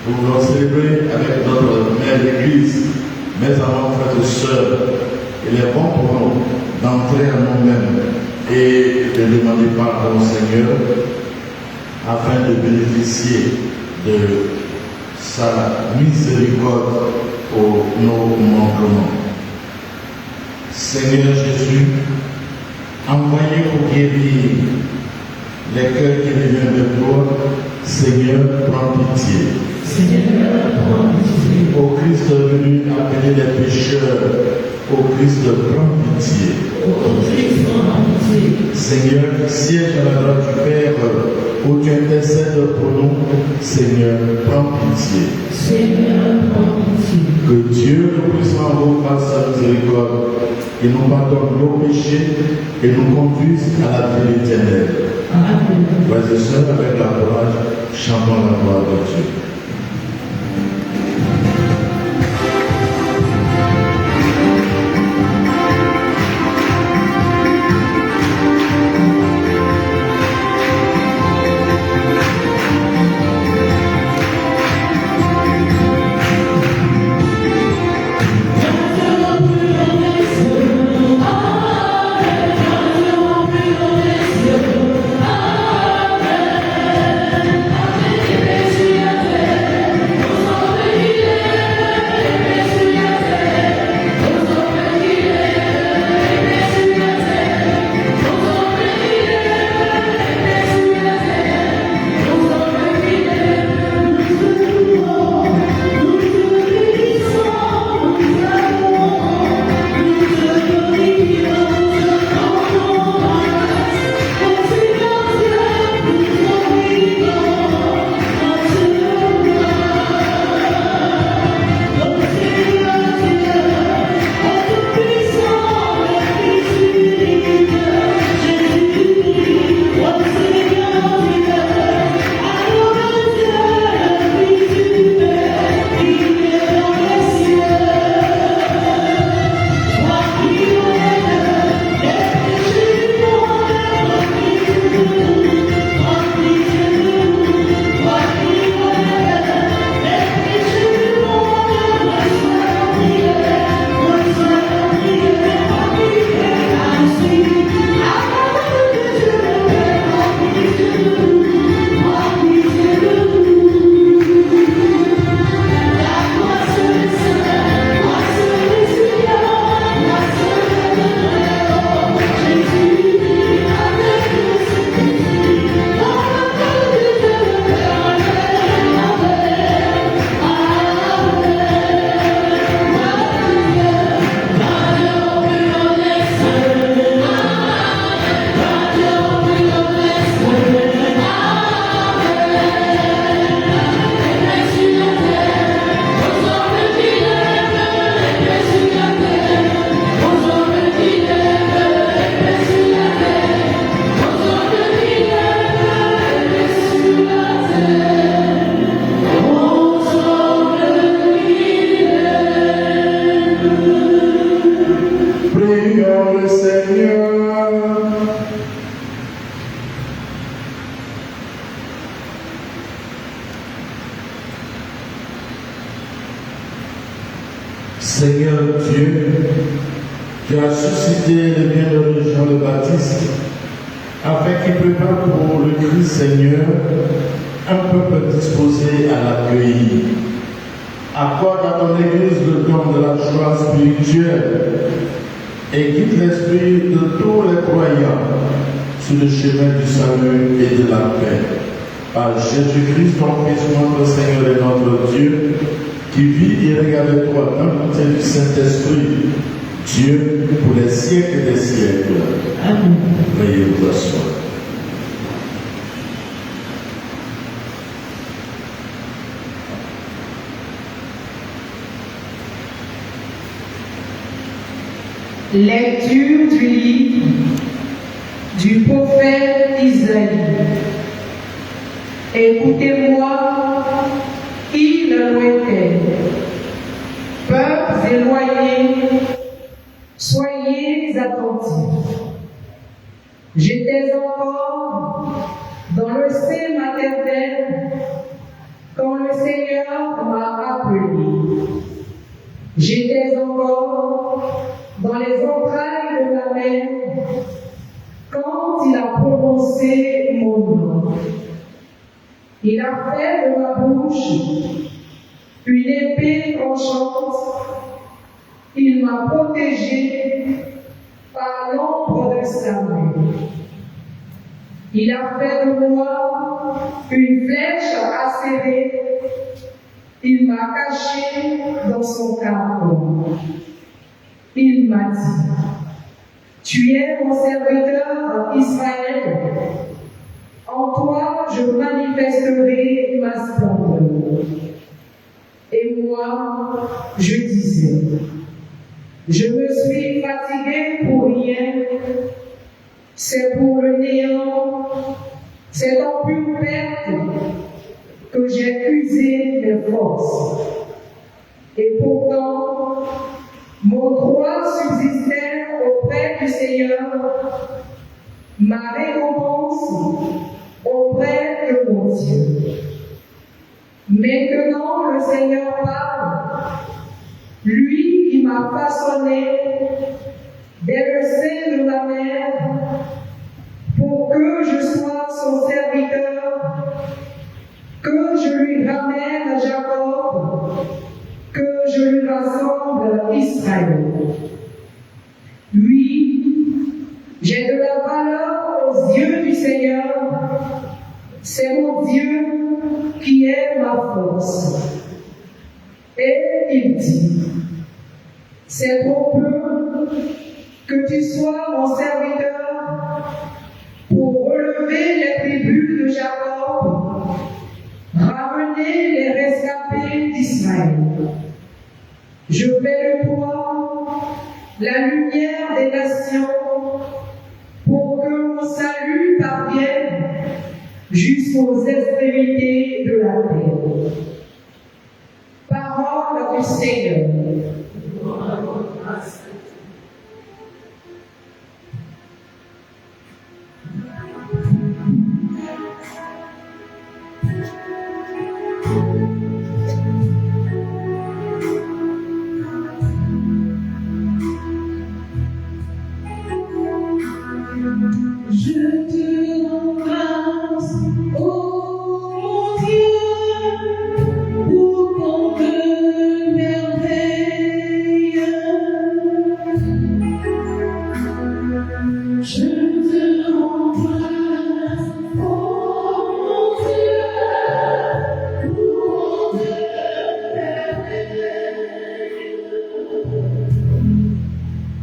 Nous voulons célébrer avec notre mère l'Église, mes amants, frères et sœurs. Il est bon pour nous d'entrer en nous-mêmes et de demander pardon au Seigneur afin de bénéficier de sa miséricorde pour nos manquements. Seigneur Jésus, envoyez pour guérir les cœurs qui viennent de toi. Seigneur, prends pitié. Seigneur, prends pitié. Ô Christ venu appeler les pécheurs, ô Christ, prends pitié. Ô Christ, prends pitié. Seigneur, qui siège à la droite du Père, où tu intercèdes pour nous, Seigneur, prends pitié. Seigneur, prends pitié. Que Dieu Tout-Puissant vous fasse sa miséricorde et nous pardonne nos péchés et nous conduise à la vie éternelle. Amen. Frères et sœurs, avec la courage, chantons la gloire de Dieu. Seigneur Dieu, tu as suscité le bienheureux Jean le Baptiste afin qu'il prépare pour le Christ Seigneur un peuple disposé à l'accueillir. Accorde à ton Église le don de la joie spirituelle et guide l'esprit de tous les croyants sur le chemin du salut et de la paix. Par Jésus-Christ, ton Fils, notre Seigneur et notre Dieu, qui vit et règne avec toi dans l'unité du Saint-Esprit, Dieu pour les siècles des siècles. Amen. Veuillez vous asseoir. Lecture du livre du prophète Isaïe. Écoutez-moi, îles lointaines, peuples éloignés, soyez attentifs. J'étais encore dans le sein maternel quand le Seigneur appelé. J'étais encore dans les entrailles de la mer quand il a prononcé mon nom. Il a fait de ma bouche une épée tranchante. Il m'a protégé par l'ombre de sa main. Il a fait de moi une flèche acérée. Il m'a caché dans son carreau. Il m'a dit, tu es mon serviteur Israël. En toi, je manifesterai ma splendeur. Et moi, je disais, je me suis fatigué pour rien. C'est pour le néant, c'est en pure perte que j'ai usé mes forces. Et pourtant, mon droit subsistait auprès du Seigneur, ma récompense auprès de mon Dieu. Maintenant, le Seigneur parle, lui qui m'a façonné dès le sein de ma mère, pour que je sois son serviteur, que je lui ramène à Jacob, que je lui rassemble à Israël. Oui, j'ai de la valeur aux yeux du Seigneur, c'est mon Dieu qui est ma force. Et il dit, c'est trop peu que tu sois mon serviteur pour relever les tribus de Jacob, ramener les rescapés d'Israël. Je fais de toi la lumière des nations pour que mon salut parvienne jusqu'aux extrémités de la terre. Parole du Seigneur.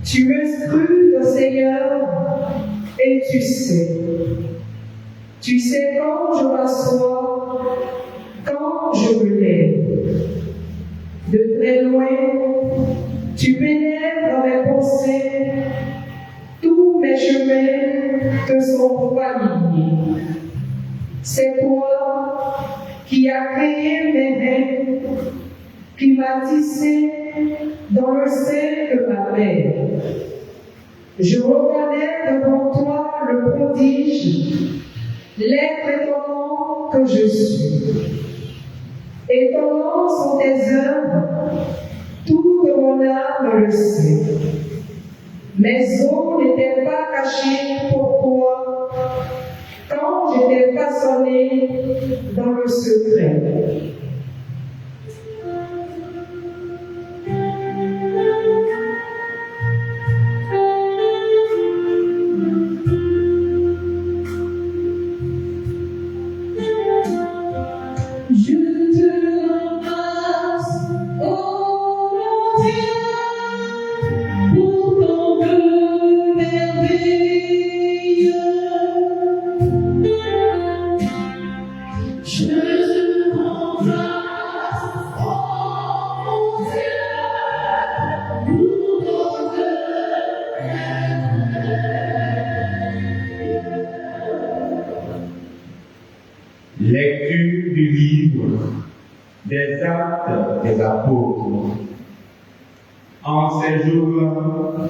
Tu me scrutes, Seigneur, et tu sais. Tu sais quand je m'assois, quand je me lève. De très loin, tu pénètres mes pensées. Tous mes chemins te sont familiers. C'est toi qui as créé mes rêves, qui m'as tissé dans le sein de ma mère. Je reconnais devant toi le prodige, l'être étonnant que je suis. Étonnants sont tes œuvres, toute mon âme le sait. Mes os n'étaient pas cachés pour toi quand j'étais façonné dans le secret. Lecture du livre des Actes des Apôtres. En ces jours-là,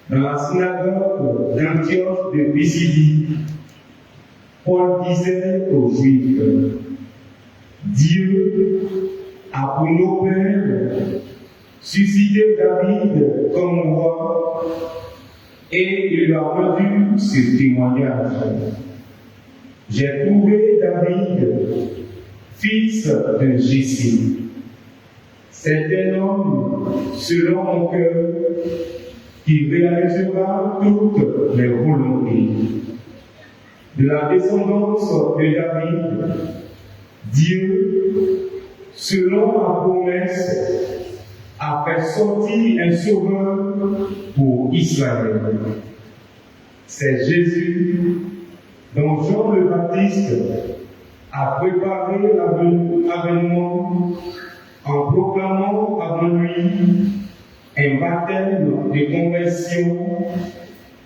dans la synagogue d'Antioche de Pisidie, Paul disait aux Juifs, Dieu a pour nos pères suscité David comme roi et il lui a rendu ce témoignage. J'ai trouvé David, fils de Jessé. C'est un homme selon mon cœur qui réalisera toutes mes volontés. De la descendance de David, Dieu, selon ma promesse, a fait sortir un sauveur pour Israël. C'est Jésus dont Jean le Baptiste a préparé l'avènement en proclamant avant lui un baptême de conversion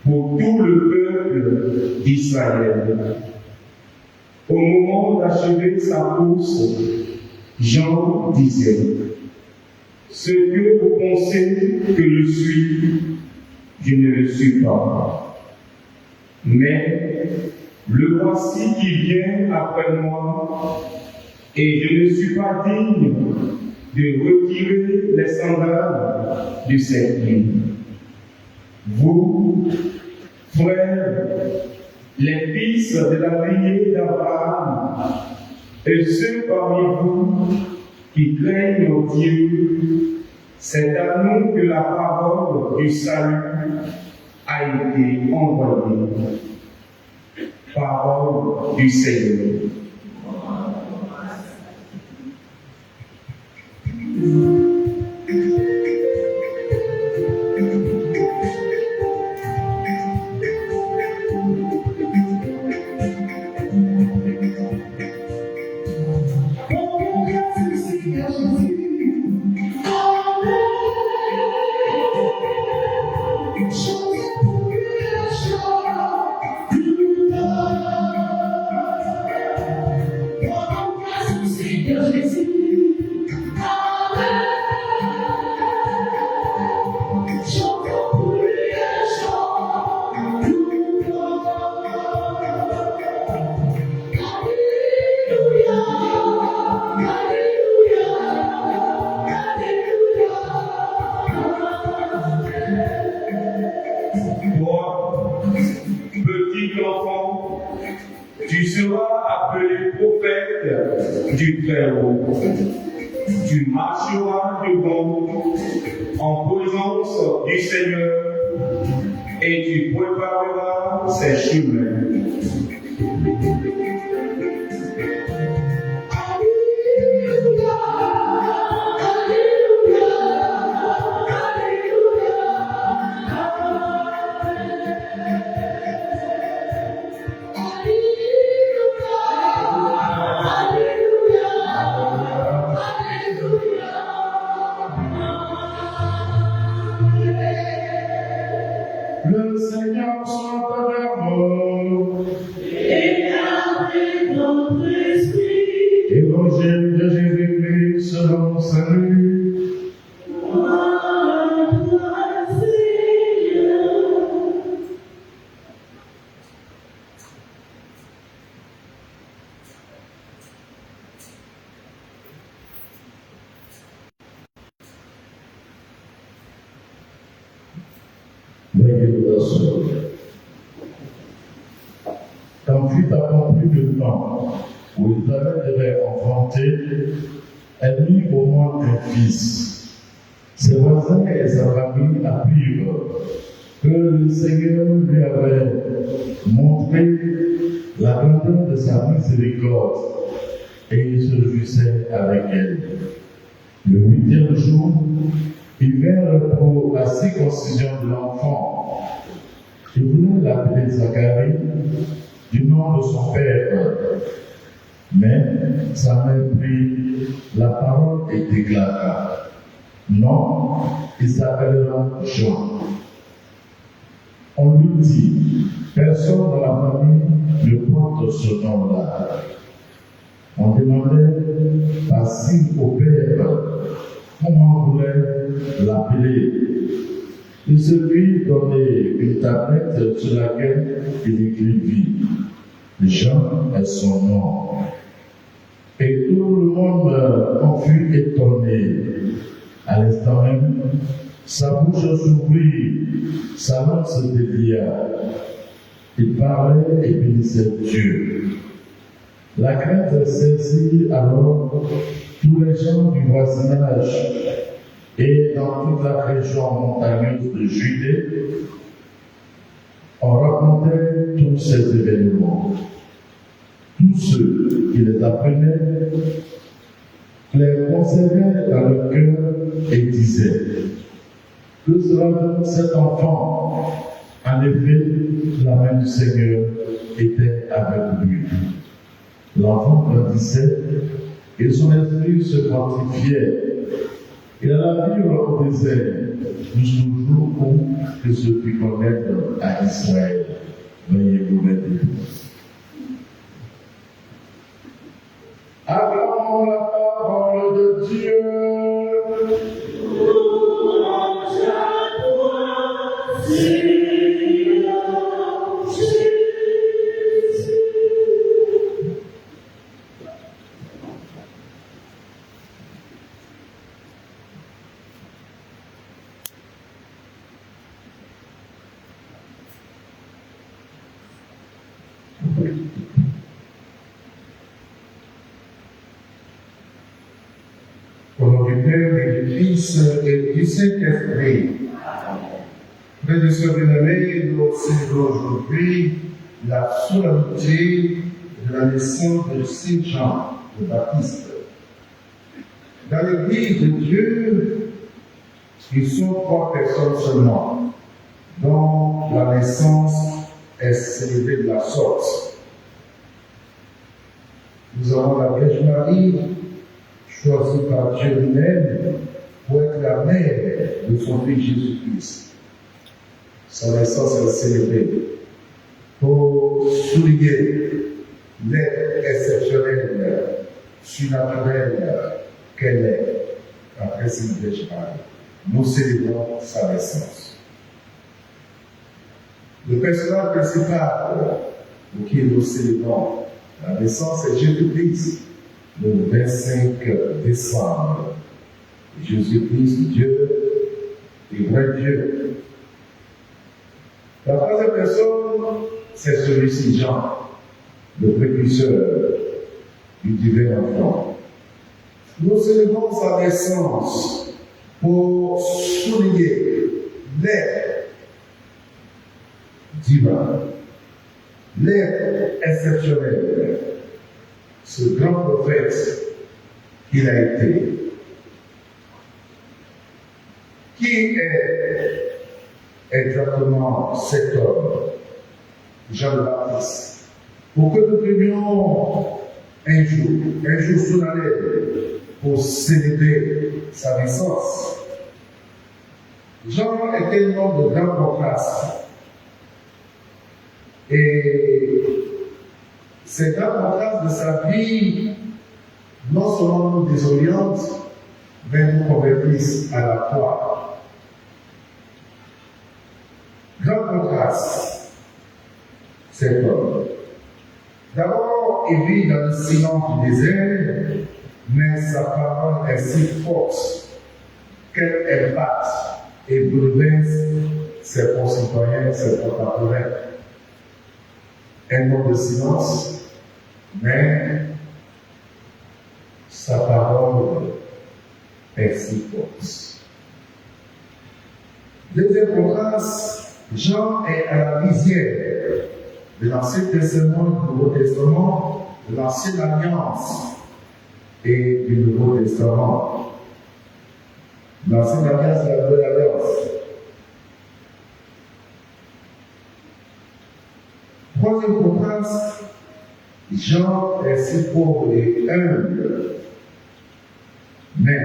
pour tout le peuple d'Israël. Au moment d'achever sa course, Jean disait: ce que vous pensez que je suis, je ne le suis pas. Mais le voici qui vient après moi, et je ne suis pas digne de retirer les sandales de ses pieds. Vous, frères, les fils de la lignée d'Abraham, et ceux parmi vous qui craignent Dieu, c'est à nous que la parole du salut a été envoyée. Parole du Seigneur. Tu seras appelé prophète du Très-Haut. Tu marcheras devant en présence du Seigneur et tu prépareras ses chemins. Le Seigneur soit avec vous. Et avec notre esprit. Évangile de Jésus-Christ selon Saint-Luc. Gloire à toi, Seigneur. Quand fut accompli le temps où Israël devait enfanter, elle mit au monde un fils. Ses voisins et sa famille apprirent que le Seigneur lui avait montré la grandeur de sa miséricorde et il se jouissait avec elle. Le 8e jour, ils vinrent pour la circoncision de l'enfant. Ils voulaient l'appeler Zacharie du nom de son père. Mais sa mère prit la parole et déclara: non, il s'appellera Jean. On lui dit: personne dans la famille ne porte ce nom-là. On demandait par signe au père comment on voulait l'appeler. Il se fit donner une tablette sur laquelle il écrivit: Jean est son nom. Et tout le monde en fut étonné. À l'instant même, sa bouche s'ouvrit, sa langue se délia. Il parlait et bénissait Dieu. La crainte saisit alors tous les gens du voisinage et dans toute la région montagneuse de Judée, on racontait tous ces événements. Tous ceux qui les apprenaient les conservaient dans le cœur et disaient: que sera donc cet enfant? En effet, la main du Seigneur était avec lui. L'enfant grandissait et son esprit se fortifiait. Il alla vivre au désert jusqu'au jour où il se fit connaître à Israël. Veuillez vous mettre. Acclamons la parole de Dieu. Au nom du Père et du Fils et du Saint-Esprit. Frères et sœurs bien-aimés, nous célébrons aujourd'hui la solennité de la naissance de Saint Jean le Baptiste. Dans l'Église de Dieu, ils sont 3 personnes seulement, dont la naissance est célébrée de la sorte. Nous avons la Vierge Marie, choisie par Dieu lui-même pour être la mère de son Fils Jésus-Christ. Sa naissance est célébrée pour souligner l'être exceptionnel, surnaturel qu'elle est après cette Vierge Marie. Nous célébrons sa naissance. Le personnage principal pour qui nous célébrons la naissance est Jésus-Christ. Le 25 décembre, Jésus-Christ, Dieu et vrai Dieu. La 3e personne, c'est celui-ci, Jean, le précurseur du divin enfant. Nous célébrons sa naissance pour souligner l'être divin, l'être exceptionnel, ce grand prophète qu'il a été. Qui est exactement cet homme, Jean le Baptiste? Pour que nous prenions un jour solennel pour célébrer sa naissance. Jean était un homme de grand contraste. Et c'est un contraste de sa vie, non seulement nous désoriente, mais nous convertissent à la foi. Grand contraste, cet homme. D'abord, il vit dans le silence du désert, mais sa parole est si forte qu'elle impacte et bouleverse ses concitoyens, ses contemporains. Un homme de silence, mais sa parole est si forte. Deuxième contraste, Jean est à la lisière de l'Ancien Testament, du Nouveau Testament, de l'Ancienne Alliance et du Nouveau Testament. L'Ancienne Alliance et la Nouvelle Alliance. Troisième contraste, Jean est si pauvre et humble. Mais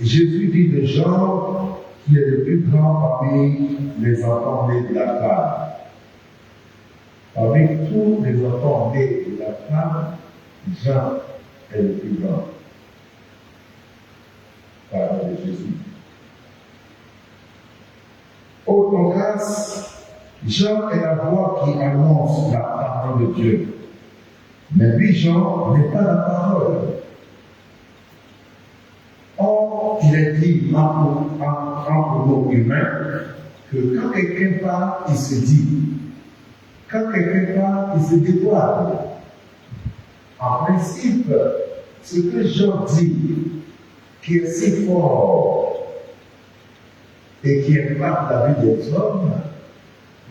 Jésus dit de Jean qu'il est le plus grand parmi les enfants nés de la femme. Parmi tous les enfants nés de la femme, Jean est le plus grand. Parole de Jésus. Au contraste, Jean est la voix qui annonce la parole de Dieu. Mais lui, Jean, n'est pas la parole. Or, il est dit en mots humains que quand quelqu'un parle, il se dit. Quand quelqu'un parle, il se dévoile. En principe, ce que Jean dit, qui est si fort et qui impacte la vie des hommes,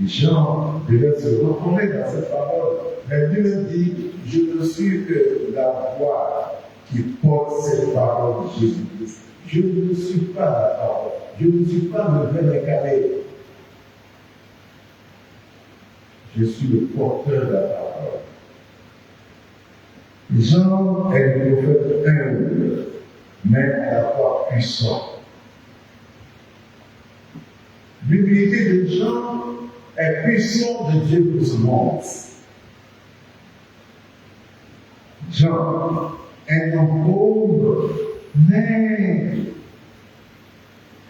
Jean devait se reconnaître dans cette parole. Mais Dieu dit, je ne suis que la voix qui porte cette parole de Jésus-Christ. Je ne suis pas la parole. Je ne suis pas le vrai incarné. Je suis le porteur de la parole. Jean est le prophète humble, mais à la fois puissant. L'humilité de Jean est puissante de Dieu pour ce monde. Jean est un pauvre, mais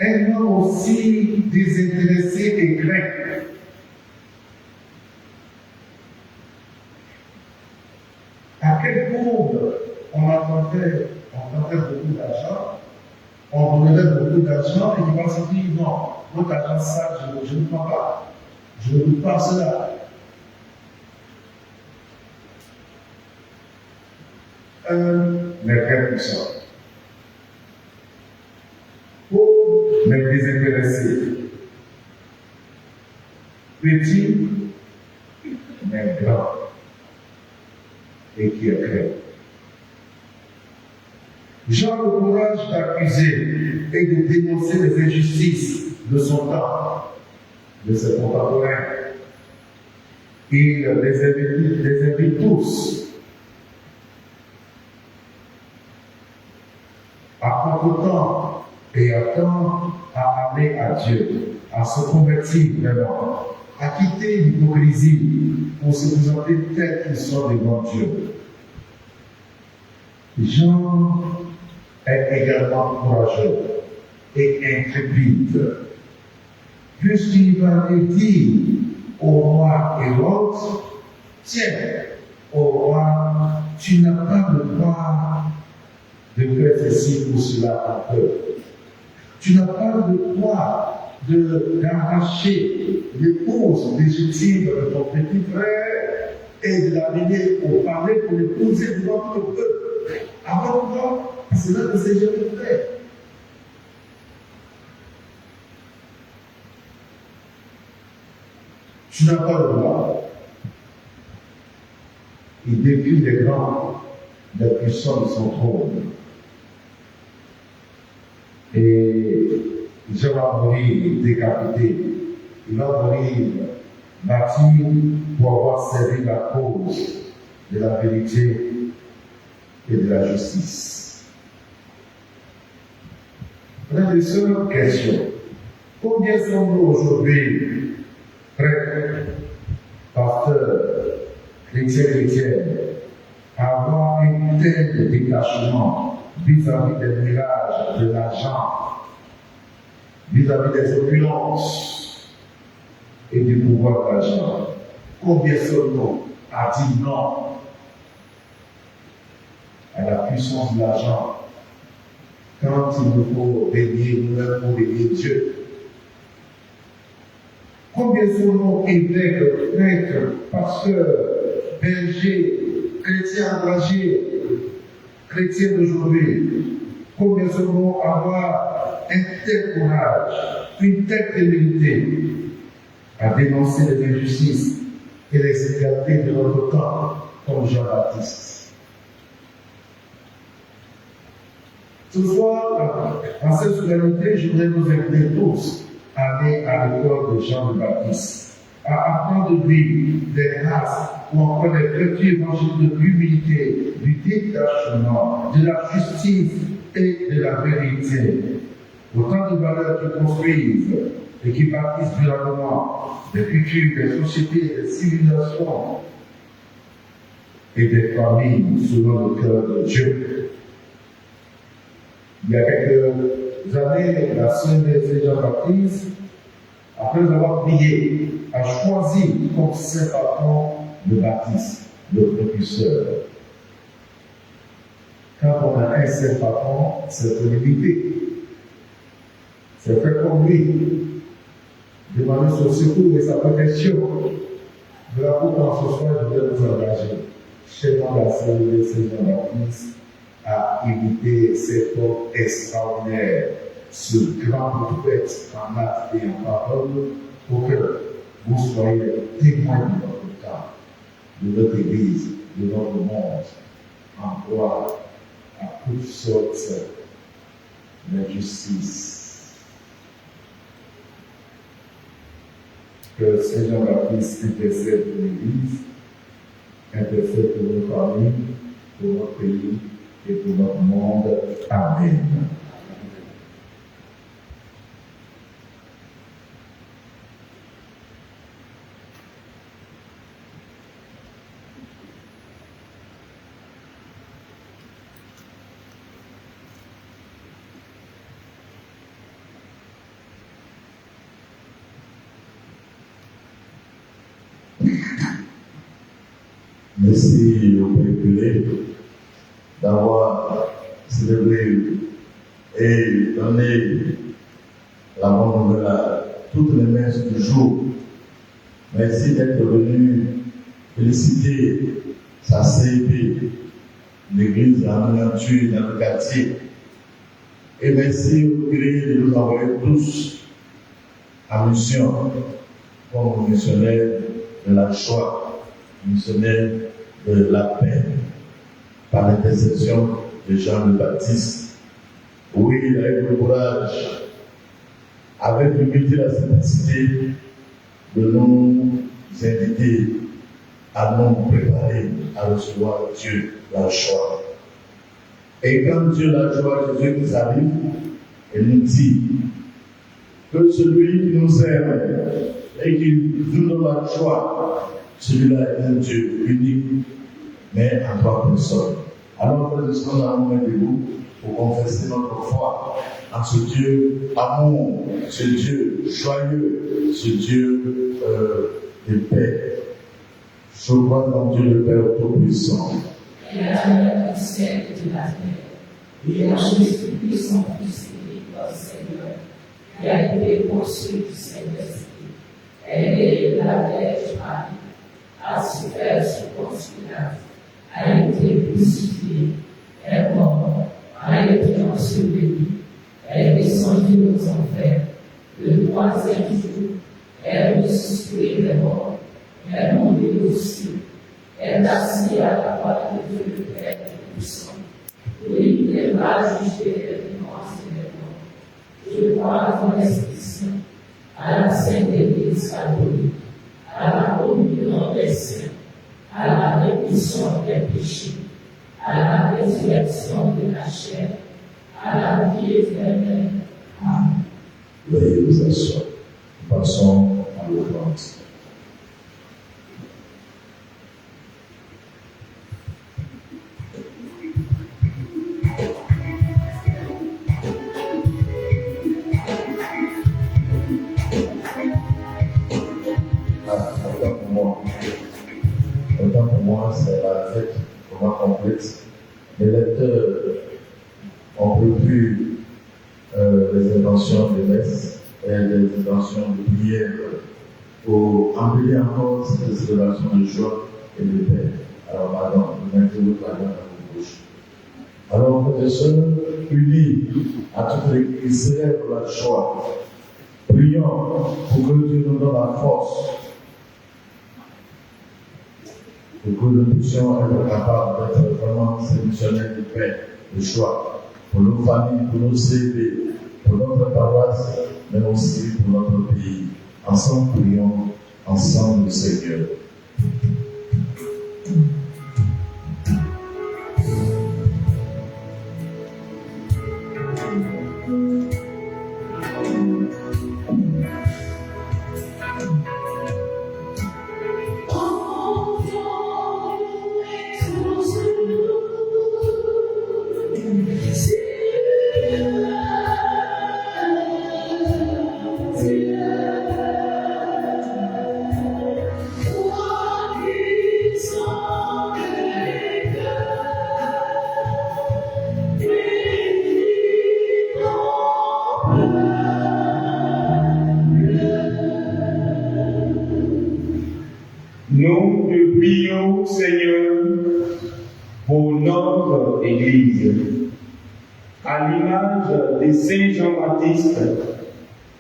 un homme aussi désintéressé et grec. À quel pauvre on entendait beaucoup d'argent, on donnait beaucoup d'argent et qui va se dire non, votre argent ça, je ne prends pas. Je ne veux pas cela. Mais très puissant. Pauvre, mais désintéressé. Petit, mais grand. Et qui est clair. Jean a le courage d'accuser et de dénoncer les injustices de son temps, de ses contemporains. Il les invite tous à prendre temps et à temps à aller à Dieu, à se convertir vraiment, à quitter l'hypocrisie pour se présenter tels qu'ils sont devant Dieu. Jean est également courageux et intrépide, puisqu'il va lui dire au roi Hérode, tiens, au roi, tu n'as pas le droit de faire ceci ou cela en peuple. Tu n'as pas le droit d'arracher l'épouse légitime de ton petit frère et de l'amener au palais pour l'épouser devant le peuple. Avant toi, cela ne s'est jamais fait. Tu n'as pas le droit. Il défie les grands, les puissants de son trône. Et Jean va mourir décapité. Il va mourir bâti pour avoir servi la cause de la vérité et de la justice. Frères et sœurs, question. Combien sommes-nous aujourd'hui, prêtres, pasteurs, chrétiens, à avoir un tel détachement vis-à-vis des mirages de l'argent, vis-à-vis des opulences et du pouvoir de l'argent? Combien sommes-nous à dire non à la puissance de l'argent quand il nous faut régner nous-mêmes pour régner Dieu? Combien sommes-nous évêques, prêtres, pasteurs, bergers, chrétiens engagés, chrétiens d'aujourd'hui? Combien sommes-nous à avoir un tel courage, une telle humilité à dénoncer les injustices et les inégalités de notre temps comme Jean-Baptiste? Ce soir, en cette solennité, je voudrais nous inviter tous à aller à l'école de Jean-Baptiste, à apprendre de lui des grâces ou encore des vertus évangéliques de l'humilité, du détachement, de la justice et de la vérité. Autant de valeurs qui construisent et qui bâtissent durablement des cultures, des sociétés, des civilisations et des familles selon le cœur de Dieu. Il y a quelques années, la sœur de Jean-Baptiste, après avoir prié, a choisi comme saint patron le baptiste. le précurseur. Quand on a un seul patron, c'est pour limiter. C'est fait comme lui. Demander son secours et sa protection. Voilà pourquoi ce soir, je vais vous engager. Chez moi, la Sainte Seigneur Baptiste a imité cet homme extraordinaire, ce grand prophète en acte et en parole, pour que vous soyez témoins de notre temps, de notre Église, de notre monde, en proie à toutes sortes d'injustices. Que le Seigneur Baptiste intercède pour l'Église, intercède pour nos familles, pour notre pays et pour notre monde. Amen. Merci au Père curé d'avoir célébré et donné la bonne nouvelle à toutes les messes du jour. Merci d'être venu féliciter sa CEP, l'église de la miniature dans le quartier. Et merci au curé de nous envoyer tous en mission comme missionnaires de la joie, missionnaires de la paix, par l'intercession de Jean le Baptiste. Oui, il a eu le courage, avec l'humilité et la simplicité, de nous inviter à nous préparer à recevoir Dieu, la joie. Et quand Dieu, la joie, Jésus arrive, il nous dit que celui qui nous aime et qui nous donne la joie, celui-là est un Dieu unique, mais en trois personnes. Alors, frères et sœurs, nous allons mettre debout pour confesser notre foi en ce Dieu amour, ce Dieu joyeux, ce Dieu de paix. Je crois dans Dieu le Père Tout-Puissant. Et la terre du ciel et de la terre, et en Jésus-Christ, son Fils unique, notre Seigneur, qui a été conçu du Saint-Esprit, est né de la Vierge Marie, a souffert sous Ponce Pilate, a été crucifié, est mort, a été enseveli, est descendu aux enfers, le troisième jour, est ressuscité des morts, est monté au ciel, est assis à la droite de Dieu le Père Tout-Puissant. Oui, il est là juger les vivants et les morts. Je crois dans l'Esprit Saint, à la Sainte Église catholique, à la communion des saints, à la rémission des péchés, à la résurrection de la chair, à la vie éternelle. Amen. Veuillez vous asseoir. Passons à l'offrande. Autant pour moi, c'est la fête vraiment complète. Les lecteurs ont repris les intentions de messe et les intentions de prière pour embellir encore cette célébration de joie et de paix. Alors, pardon, vous mettez votre main dans vos bouches. Alors, frères et sœurs, unis à toute l'Église, célèbre la joie. Prions pour que Dieu nous donne la force, pour que nous puissions être capables d'être vraiment ces missionnaires de paix, de joie, pour nos familles, pour nos CV, pour notre paroisse, mais aussi pour notre pays. Ensemble, prions, ensemble, Seigneur. Yeah. prions, Seigneur, pour notre Église. À l'image de Saint Jean-Baptiste,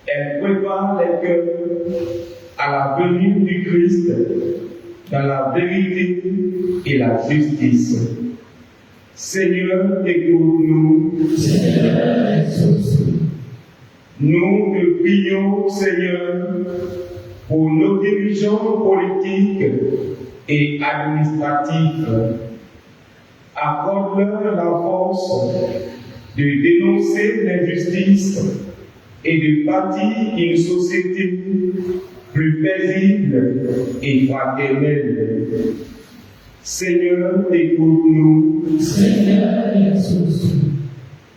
elle prépare les cœurs à la venue du Christ dans la vérité et la justice. Seigneur, écoute-nous. Nous te prions, Seigneur, pour nos dirigeants politiques et administratifs. Accorde-leur la force de dénoncer l'injustice et de bâtir une société plus paisible et fraternelle. Seigneur, écoute-nous.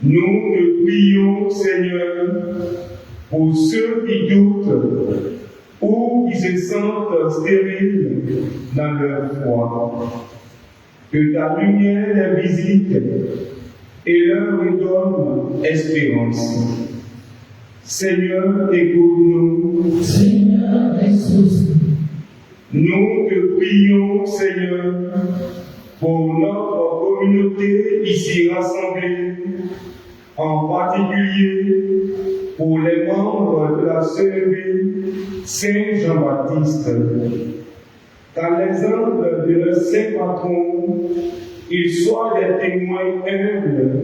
Nous te prions, Seigneur, pour ceux qui doutent ou qui se sentent stériles dans leur foi. Que ta lumière les visite et leur redonne espérance. Seigneur, écoute-nous. Nous te prions, Seigneur, pour notre communauté ici rassemblée, en particulier pour les membres de la CEB Saint Jean-Baptiste. Qu'à l'exemple de leur saint patron, ils soient des témoins humbles,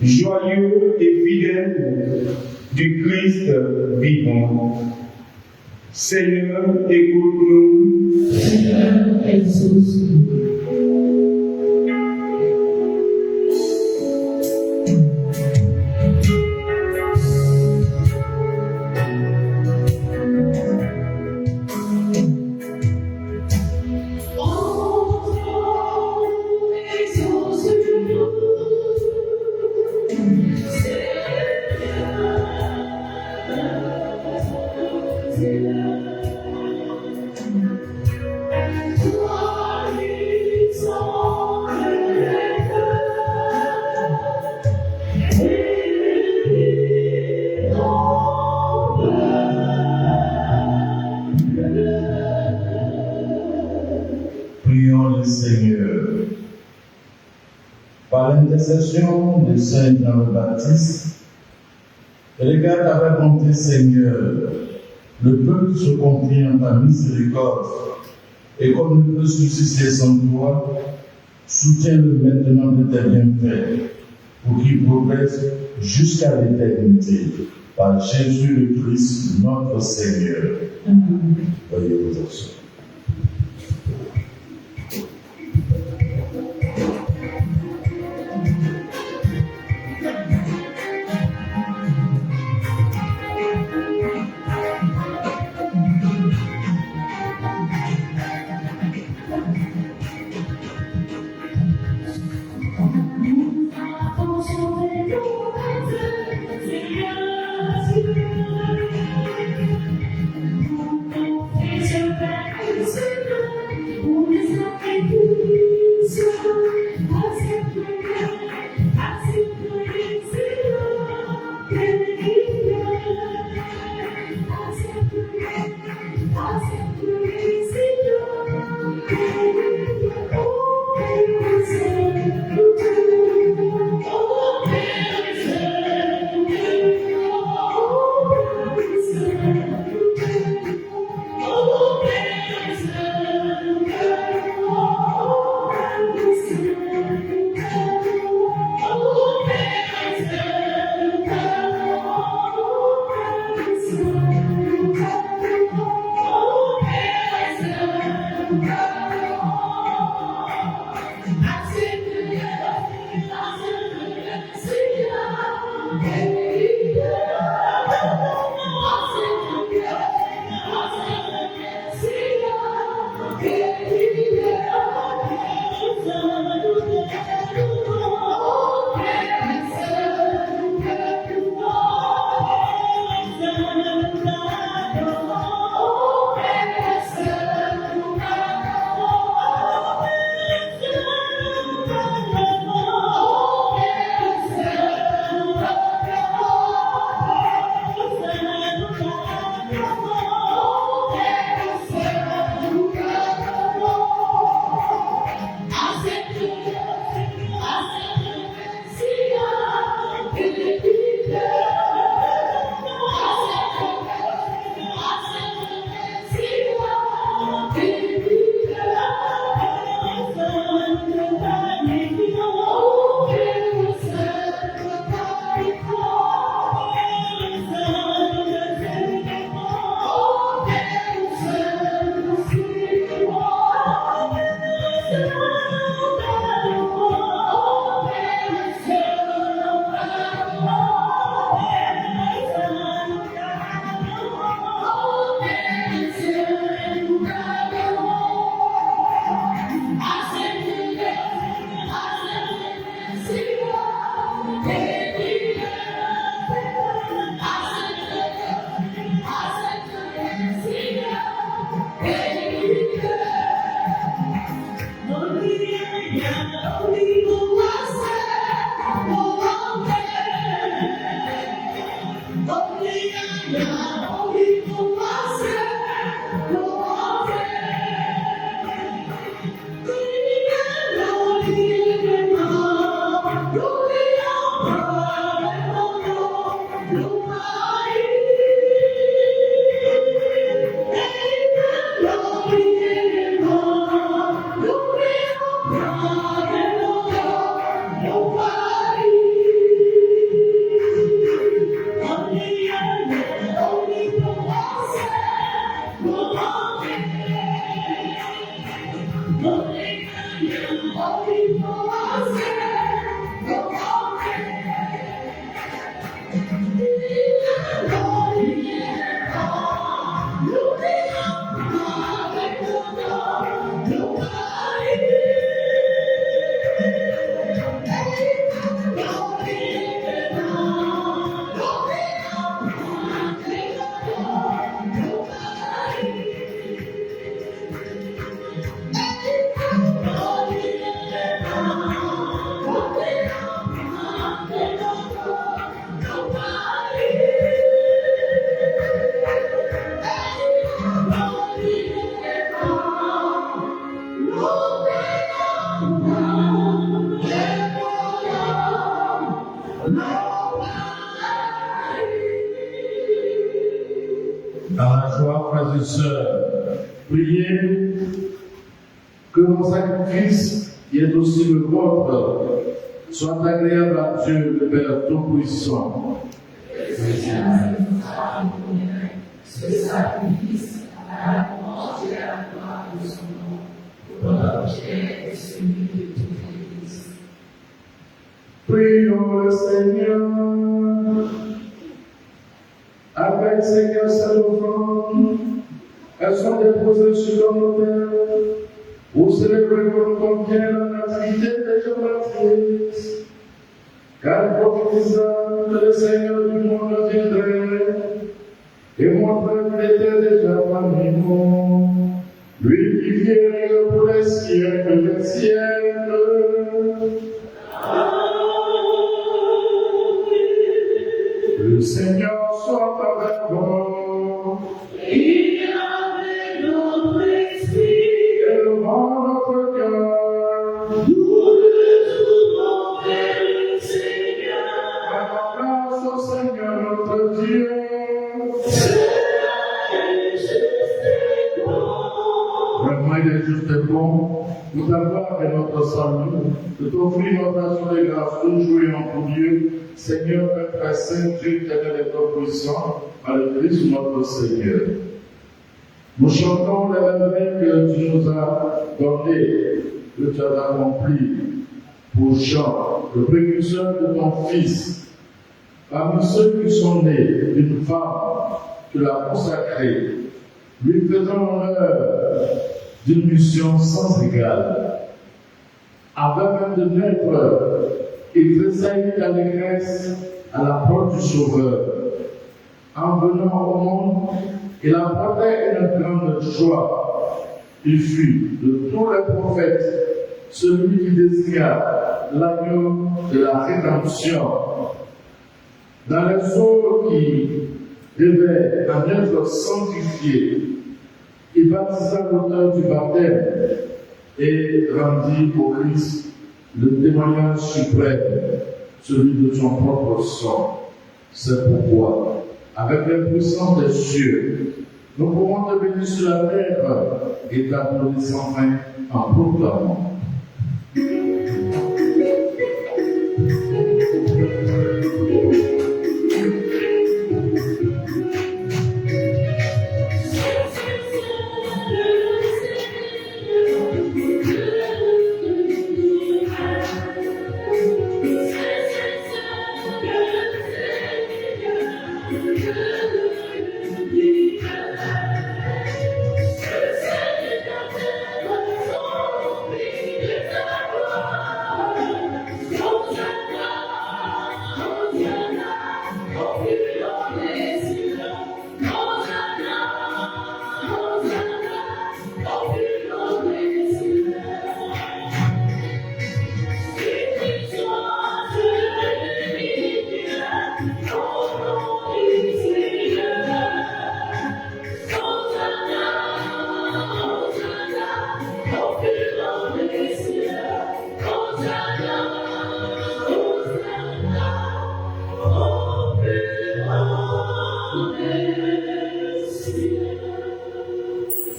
joyeux et fidèles du Christ vivant. Seigneur, écoute-nous. Seigneur, exauce-nous. Prions le Seigneur. Par l'intercession de Saint Jean-Baptiste, regarde avec bonté, Seigneur, le peuple se confie en ta miséricorde, et comme ne peut subsister sans toi, soutiens-le maintenant de tes bienfaits, pour qu'il progresse jusqu'à l'éternité, par Jésus le Christ, notre Seigneur. Veuillez vous asseoir. Dans la joie, frères et sœurs, priez que mon sacrifice, qui est aussi le vôtre, soit agréable à Dieu, le Père Tout-Puissant. Ce sacrifice à la louange et à la gloire de son nom, pour l'objet et celui de toute l'Église. Prions le Seigneur. Avec Seigneur cette offrande, elles sont déposées sur l'autel pour célébrer comme convient la nativité de Jean-Baptiste. Car prophétisant que le Seigneur du monde viendrait et montrer qu'il était déjà parmi nous, lui qui vient pour les siècles des siècles. Le Seigneur soit avec vous. Et avec notre esprit, Élevons notre cœur. nous le trouvons vers le Seigneur. Rendons grâce au Seigneur notre Dieu. Cela est juste et bon. Vraiment, il est juste et bon. Nous avons et notre salut, de t'offrir notre action de grâce, toujours et en tout lieu. Seigneur, Père Saint, Dieu éternel et tout-puissant, par le Christ notre Seigneur. Nous chantons les merveilles que tu nous as données, que tu as accomplies pour Jean, le précurseur de ton Fils. Parmi ceux qui sont nés d'une femme, tu l'as consacré, lui faisant l'honneur d'une mission sans égale. Avant même de naître, il tressaillit d'allégresse à la porte du Sauveur. En venant au monde, il apportait une grande joie. Il fut de tous les prophètes celui qui désigna l'agneau de la rédemption. Dans les eaux qui devaient en être sanctifiées, il baptisa l'auteur du baptême et rendit au Christ le témoignage suprême, celui de son propre sang. C'est pourquoi, avec l'impuissance des cieux, nous pouvons te bénir sur la terre et t'adorer sans fin en proclamant. Thank you.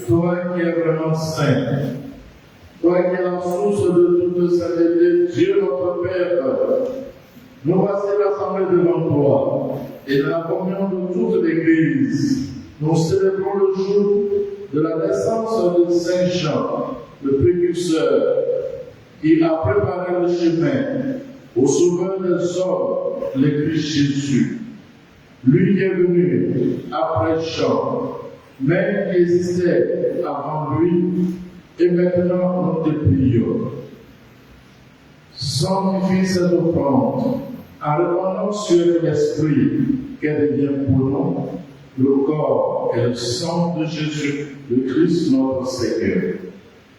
toi qui es vraiment saint, toi qui es la source de toute sainteté, Dieu notre Père, nous voici rassemblés devant toi, et dans la communion de toute l'Église, nous célébrons le jour de la naissance de Saint Jean, le précurseur, qui a préparé le chemin au sauveur des hommes, le Christ Jésus. Lui qui est venu après Jean, mais qui existait avant lui, et maintenant nous te prions. Sanctifie cette offrande en répandant sur l'Esprit qu'elle devient pour nous le corps et le sang de Jésus, le Christ notre Seigneur.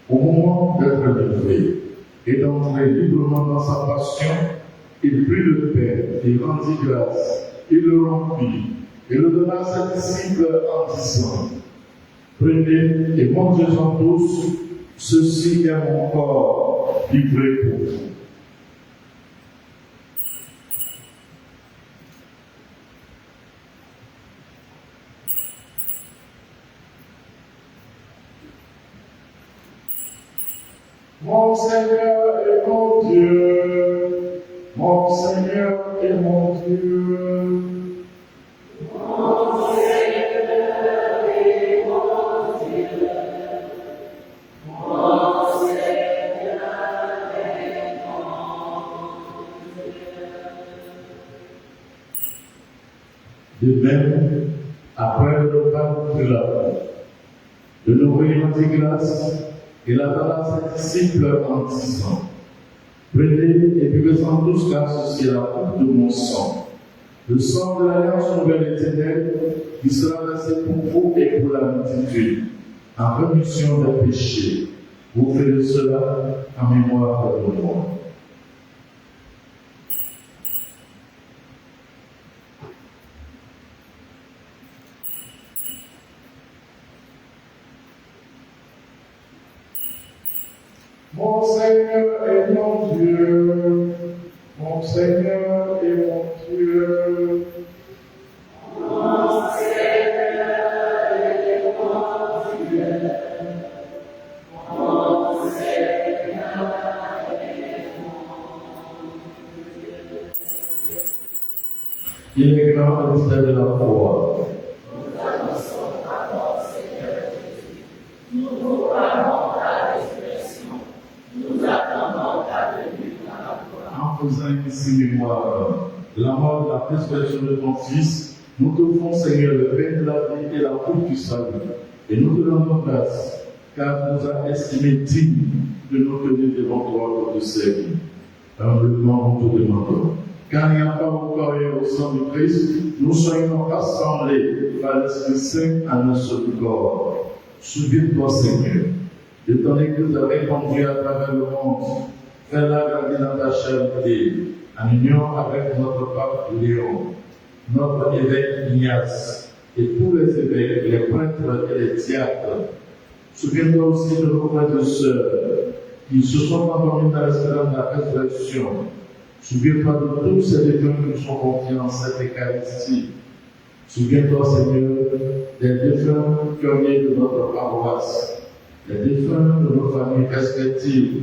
Au moment d'être levé et d'entrer librement dans sa passion, il prit le pain, il rendit grâce, il le rompit et le donna à ses disciples en disant: prenez et mangez-en tous, ceci est mon corps livré pour vous. Mon Seigneur et mon Dieu, mon Seigneur et mon Dieu. Mon Seigneur et mon Dieu, mon Seigneur et mon Dieu. De même, après le repas de la de nous rendit grâce, il a donné à ses disciples en disant: prenez et buvez-en tous, car ceci est la coupe de mon sang, le sang de l'alliance nouvelle éternelle, qui sera versé pour vous et pour la multitude, en rémission des péchés. Vous ferez cela en mémoire de moi. Mon Seigneur et mon Dieu, mon Seigneur et mon Dieu. Mon Seigneur et mon Dieu, mon Seigneur et mon Dieu. Il est grand le mystère de la foi. Nous annonçons ta mort, Seigneur Jésus. Nous vous parlons ta résurrection. Nous attendons ta venue dans la gloire. En faisant ici mémoire la mort de la résurrection de ton Fils, nous t'offrons, Seigneur, le pain de la vie et la coupe du salut. Et nous te rendons grâce, car tu nous as estimés dignes de nous tenir devant toi pour te servir. Humblement, nous te demandons, car il n'y a pas encore au sang du Christ, nous soyons rassemblés par l'Esprit Saint à un seul corps. Souviens-toi, Seigneur, de ton Église répandue à travers le monde. Fais-la grandir dans ta charité, en union avec notre pape Léon, notre évêque Ignace, et tous les évêques, les prêtres et les diacres. Souviens-toi aussi de nos frères et sœurs qui se sont endormis dans l'espérance de la résurrection. Souviens-toi de tous ces défunts qui nous sont confiés en cette Eucharistie. Souviens-toi, Seigneur, des défunts pionniers de notre paroisse, les défunts de nos familles respectives,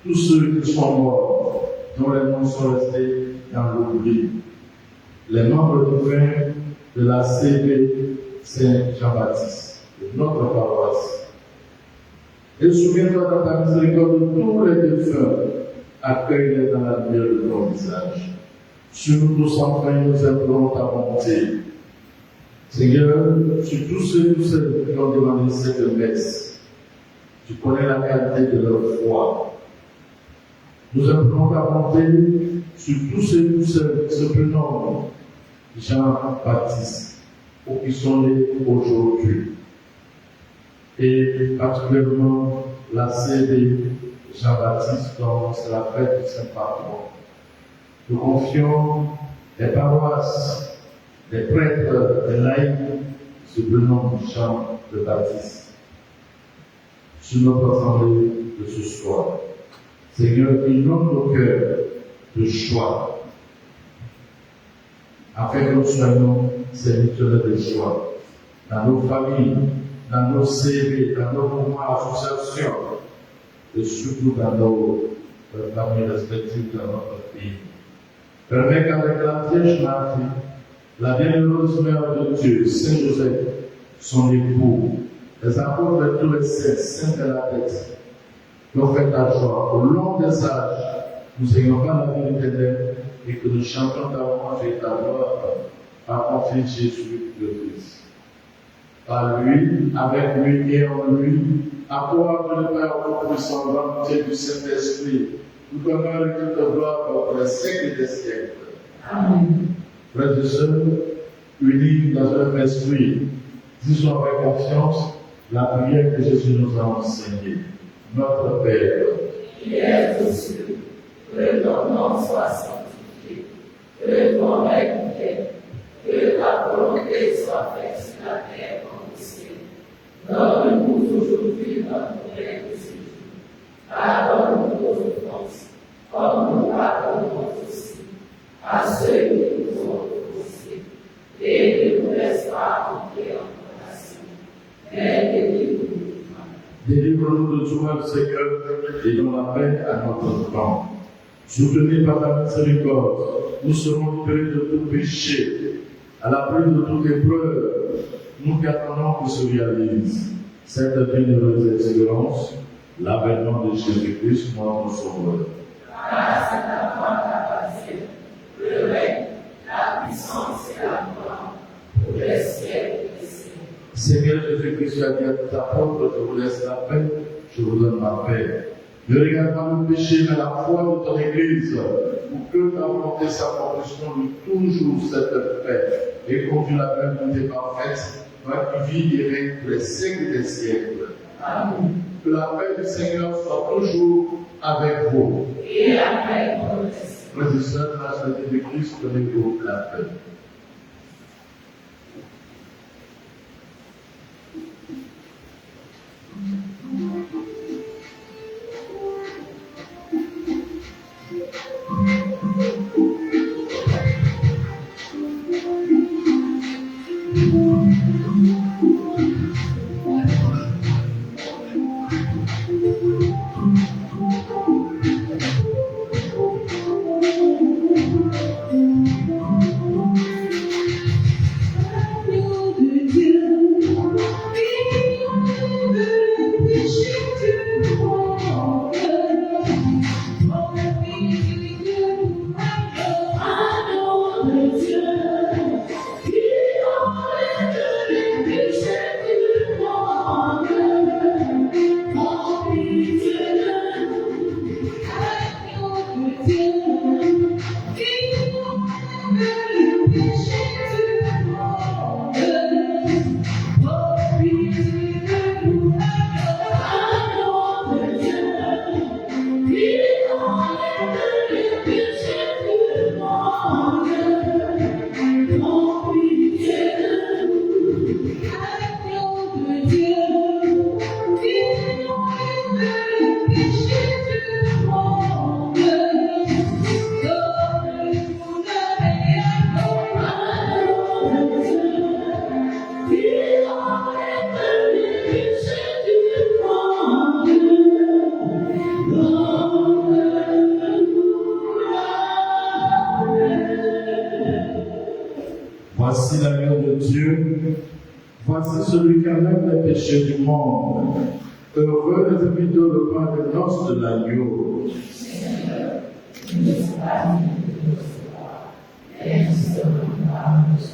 tous ceux qui sont morts, dont les noms sont restés dans l'oubli. Les membres défunts de la CB Saint-Jean-Baptiste, de notre paroisse. Et souviens-toi dans ta miséricorde de tous les défunts, accueille-les dans la lumière de ton visage. Sur nous tous enfin, nous implorons ta bonté. Seigneur, sur tous ceux qui ont demandé cette messe, tu connais la qualité de leur foi. Nous implorons ta bonté sur tous ceux qui se prénomment Jean-Baptiste, ou qui sont nés aujourd'hui. Et particulièrement la CD Jean-Baptiste, dont c'est la fête du Saint-Patron. Nous confions les paroisses, les prêtres, les laïcs, sous le nom de Jean de Baptiste, sur notre assemblée de ce soir. Seigneur, inonde nos cœurs de joie, afin que nous soyons serviteurs de joie dans nos familles, dans nos CV, dans nos mouvements associations, et surtout dans nos familles respectives dans notre pays. Permets qu'avec la Vierge Marie, la bienheureuse Mère de Dieu, Saint Joseph, son époux, les apôtres et tous les saints de la tête, nous fait la joie au long des âges, nous ayons pas la vie éternelle et que nous chantons ta louange et ta gloire par ton Fils Jésus le Christ. Par lui, avec lui et en lui, à toi, le Père Tout-Puissant, l'entier du Saint-Esprit, nous donnons toute gloire pour les siècles des siècles. Amen. Frères et sœurs, unis dans un même esprit, disons avec confiance la prière que Jésus nous a enseignée. Notre Père, qui es aux cieux, que ton nom soit sanctifié, que ton règne vienne, que ta volonté soit faite sur la terre comme au ciel. Donne-nous aujourd'hui notre pain de ce jour. Pardonne-nous nos offenses, comme nous pardonnons aussi à ceux qui nous ont offensés. Et ne nous laisse pas entrer en tentation, mais délivre-nous du mal. délivre-nous de tout mal, Seigneur, et donne la paix à notre temps. Soutenus par ta miséricorde, nous serons libérés de tout péché, à l'abri de toute épreuve. Nous qui attendons que se réalise cette bienheureuse espérance, l'avènement de Jésus-Christ, notre Sauveur. Grâce à ta passion, le règne, la puissance et la gloire, pour les siècles des siècles. Seigneur Jésus-Christ, tu as dit à tes apôtres, je vous laisse la paix, je vous donne ma paix. Ne regarde pas le péché, mais la foi de ton Église, pour que ta volonté s'accomplisse de toujours cette paix, et conduis la paix parfaite, toi qui vis et règne pour les siècles des siècles. Amen. Que la paix du Seigneur soit toujours avec vous. Et avec mon esprit. Frères et sœurs, la sainteté de Christ, donnez-vous la paix. Voici l'agneau de Dieu, voici celui qui enlève les péchés du monde. Heureux les inviteurs le pain de noces de l'agneau. Seigneur, ne sois pas dignes de recevoir, mais nous serons par nos soucis.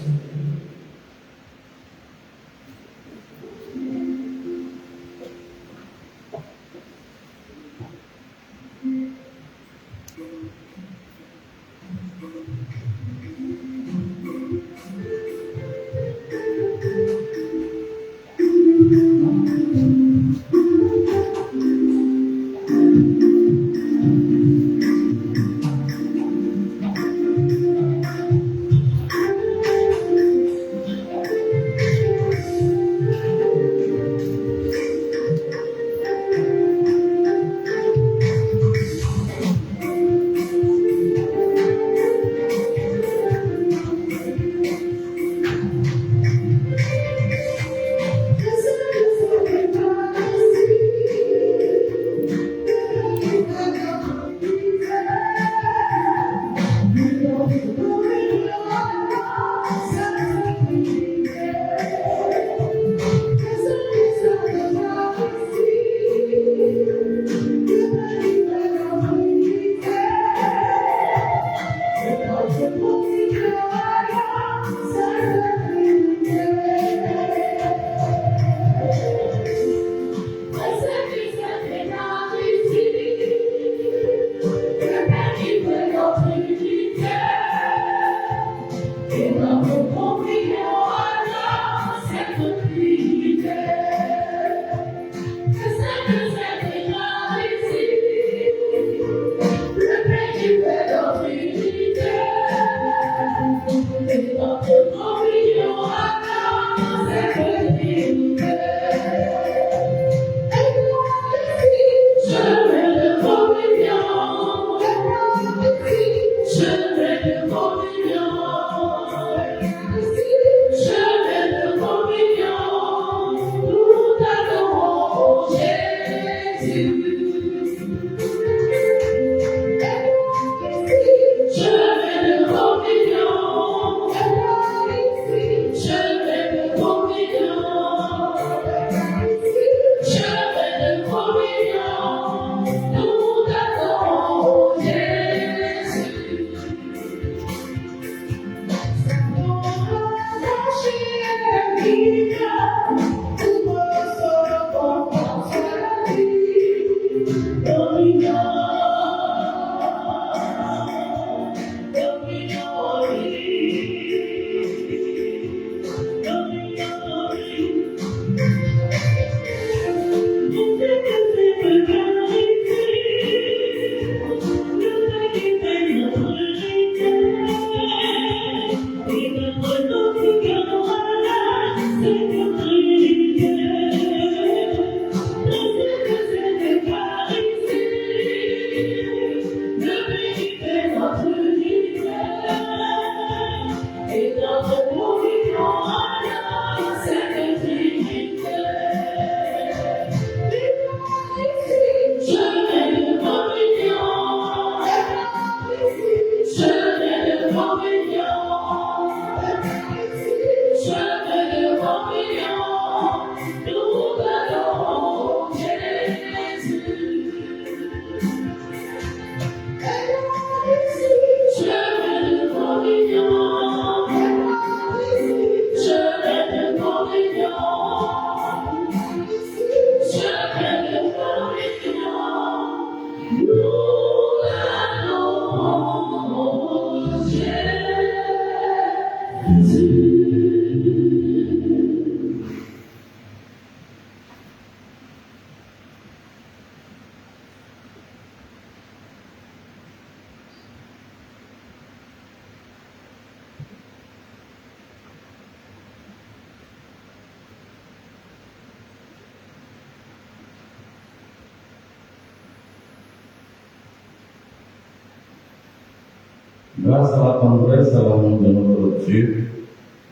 Grâce à la tendresse, à l'amour de notre Dieu,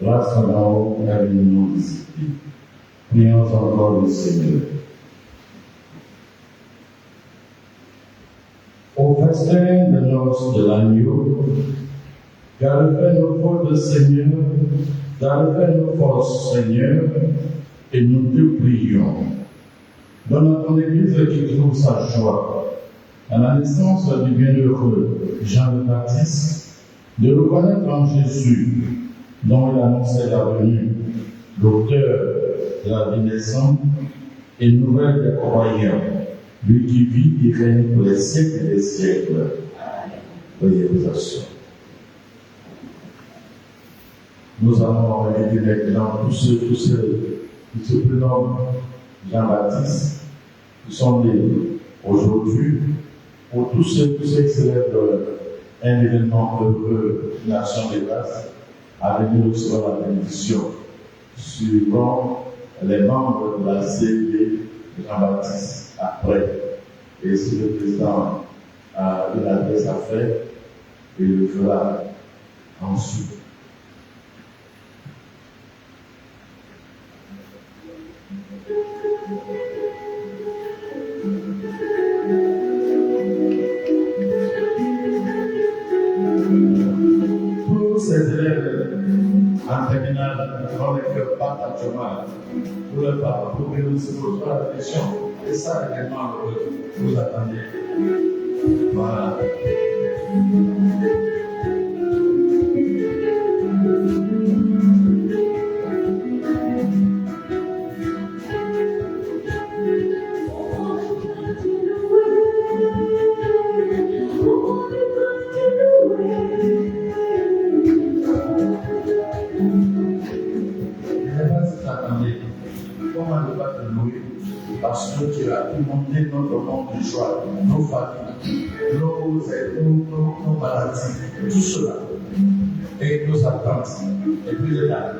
grâce à l'amour et nous visiter. Prions encore le Seigneur. Au festin de noces de l'agneau, garde nos forces, Seigneur, garde nos forces, Seigneur, et nous te prions. Donne à ton Église qui trouve sa joie à la naissance du bienheureux Jean le Baptiste, de reconnaître en Jésus, dont il annonçait la venue, l'auteur de la vie naissante et nouvelle des croyants, lui qui vit et règne pour les siècles et les siècles. Veuillez vous asseoir. Nous allons inviter maintenant tous ceux qui se prénomment Jean-Baptiste, qui sont nés aujourd'hui, pour tous ceux qui célèbrent un événement heureux, une action de grâce, à venir recevoir la bénédiction, suivant les membres de la CLD de Jean-Baptiste après. Et si le président a une adresse à faire, il le fera ensuite. Pour ces élèves en terminale, on ne fait pas actuellement pour le pas, pour que nous se posons la question. Et ça également, vous attendez. Voilà. Parce que tu as inondé notre monde de joie, nos familles, nos maladies, tout cela, et nos attentes, et puis les dates.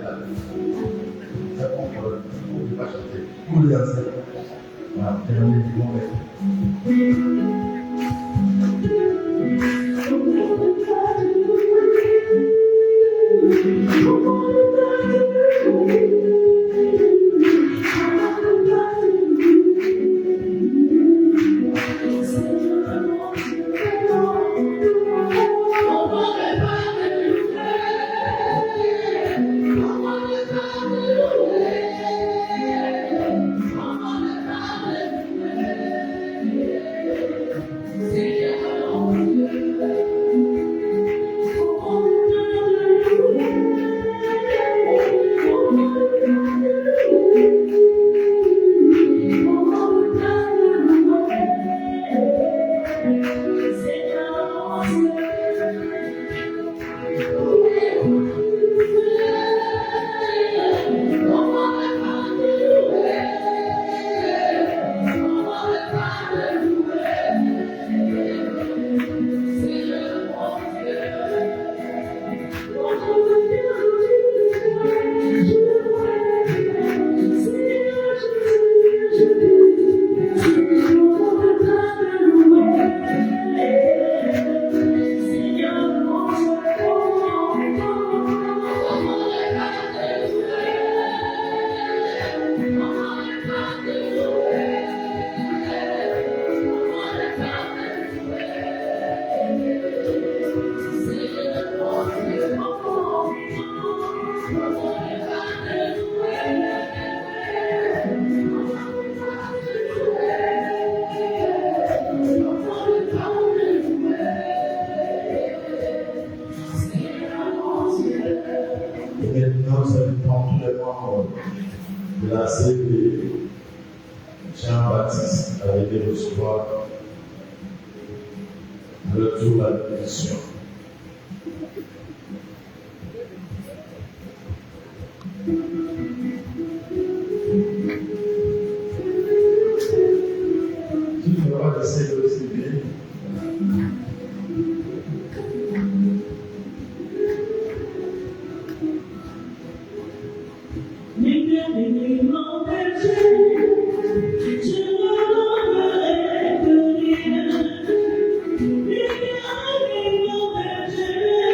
C'est bon pour eux, pour ne pas chanter, pour les enseignants. Voilà, c'est un moment. De la CLD, Jean-Baptiste a été recevoir le retour de la bénédiction. Tu vas laisser le civil. Yeah.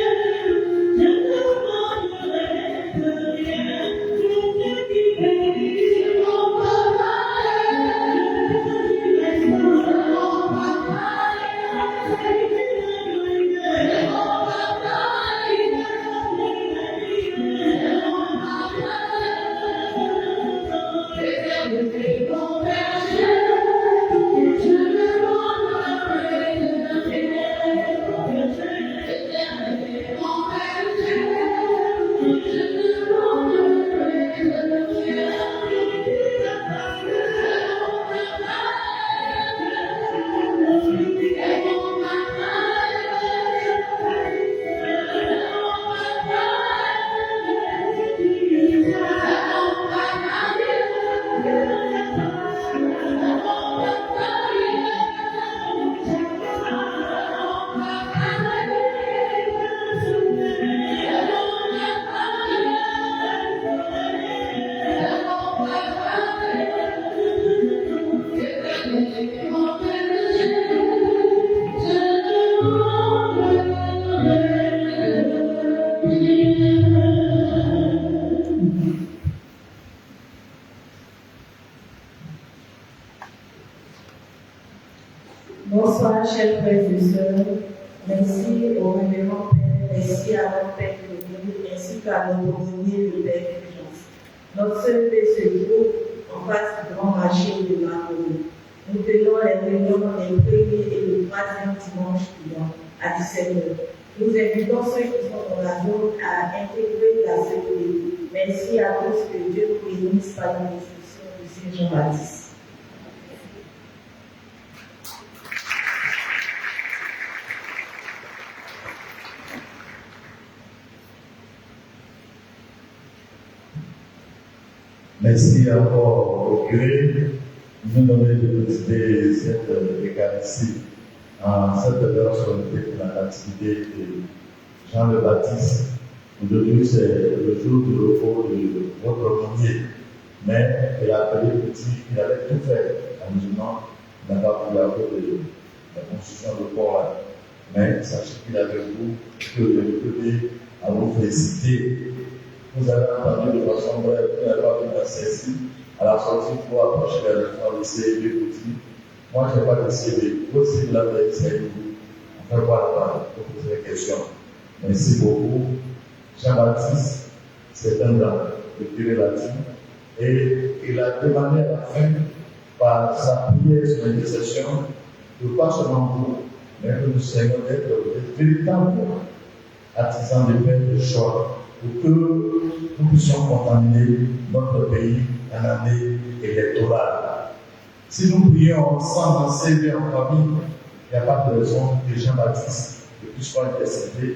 Bonsoir, chers frères et sœurs. Merci au révérend Père, merci à notre Père Claudine, ainsi qu'à notre aumônier, le Père Fulgence. Notre seul Père se trouve en face du grand marché de Marconie. Nous tenons les réunions les premiers et le troisième dimanche suivant à 17h. Nous invitons ceux qui sont dans la zone à intégrer la sécurité. Merci à tous, que Dieu vous bénisse par l'intercession de Saint Jean-Baptiste. Merci encore au curé de nous donner de présider cette Eucharistie en cette heure sur la nativité de Jean le Baptiste. Aujourd'hui, c'est le jour du repos de votre aumônier. Mais il a appelé petit, il avait tout fait en musulman, il n'a pas pu avoir de la construction de corps. Mais sachez qu'il avait vous, que le curé à vous féliciter. Vous avez entendu de façon brève, vous n'avez pas pu passer à la sortie pour approcher vers le fond de CV petit. Moi, je n'ai pas de CV. Vous aussi, vous l'avez essayé. On fait voir là pour poser des questions. Merci beaucoup. Jean-Baptiste, c'est un grand, le curé latin, et il a demandé à la fin, par sa prière sur l'intercession, de pas seulement vous, mais que nous soyons d'être véritables artisans de paix de choix, pour que nous puissions contaminer notre pays en année électorale. Si nous prions sans en servir en famille, il n'y a pas de raison que Jean-Baptiste ne puisse pas intercéder,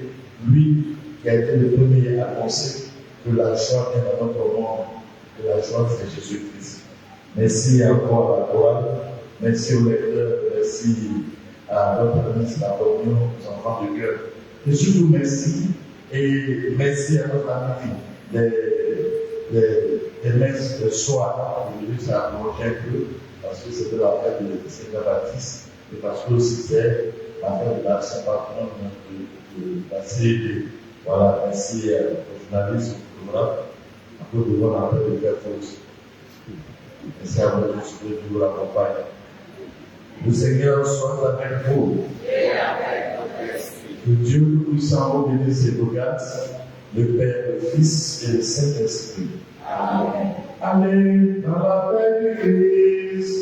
lui qui a été le premier à penser que la joie est dans notre monde, que la joie c'est Jésus-Christ. Merci encore à la chorale, merci aux lecteurs, merci à notre ministre Antonio, aux enfants de cœur. Et surtout merci, et merci à notre ami des messes de soir. Aujourd'hui, ça a prolongé un peu, parce que c'était la fête de Saint-Baptiste, et parce que aussi c'est la fête de la Saint-Patron de la CED. Voilà, merci aux journalistes, au photographe, à cause de votre appel de faire faute. Merci à vous tous que Dieu vous accompagne. Le Seigneur soit avec vous. Que Dieu Tout-Puissant vous bénisse et vous garde, le Père, le Fils et le Saint-Esprit. Amen. Allez dans la paix du Christ.